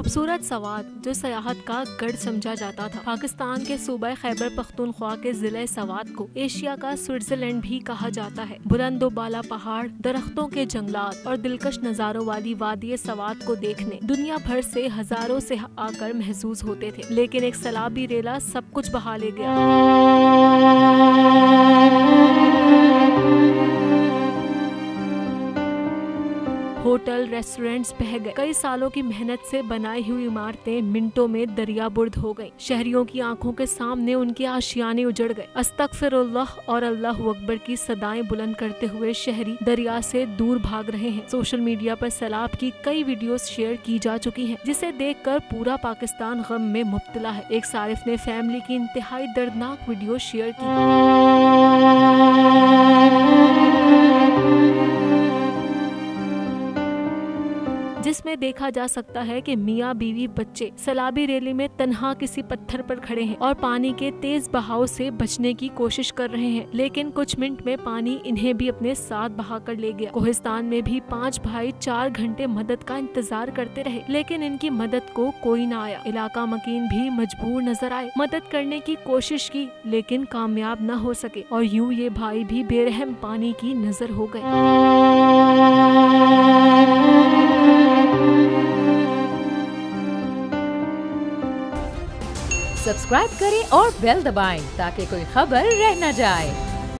खूबसूरत सवात जो सयाहत का गढ़ समझा जाता था, पाकिस्तान के सूबा खैबर पख्तूनख्वा के जिले सवात को एशिया का स्विट्जरलैंड भी कहा जाता है। बुलंदो बाला पहाड़, दरख्तों के जंगलात और दिलकश नज़ारों वाली वादी सवात को देखने दुनिया भर से हजारों से आकर महसूस होते थे, लेकिन एक सैलाबी रेला सब कुछ बहा ले गया। होटल, रेस्टोरेंट्स बह गए। कई सालों की मेहनत से बनाई हुई इमारतें मिनटों में दरियाबुर्द हो गईं। शहरियों की आंखों के सामने उनके आशियाने उजड़ गए। अस्तगफिरुल्लाह और अल्लाहु अकबर की सदाएं बुलंद करते हुए शहरी दरिया से दूर भाग रहे हैं। सोशल मीडिया पर सैलाब की कई वीडियोस शेयर की जा चुकी हैं, जिसे देखकर पूरा पाकिस्तान गम में मुब्तला है। एक सारिफ ने फैमिली की इंतहाई दर्दनाक वीडियो शेयर की, जिसमें देखा जा सकता है कि मियाँ बीवी बच्चे सैलाबी रैली में तन्हा किसी पत्थर पर खड़े हैं और पानी के तेज बहाव से बचने की कोशिश कर रहे हैं, लेकिन कुछ मिनट में पानी इन्हें भी अपने साथ बहा कर ले गया। कोहिस्तान में भी 5 भाई 4 घंटे मदद का इंतजार करते रहे, लेकिन इनकी मदद को कोई न आया। इलाका मकीन भी मजबूर नजर आए, मदद करने की कोशिश की लेकिन कामयाब न हो सके और यूं ये भाई भी बेरहम पानी की नजर हो गए। सब्सक्राइब करें और बेल दबाएं ताकि कोई खबर रह न जाए।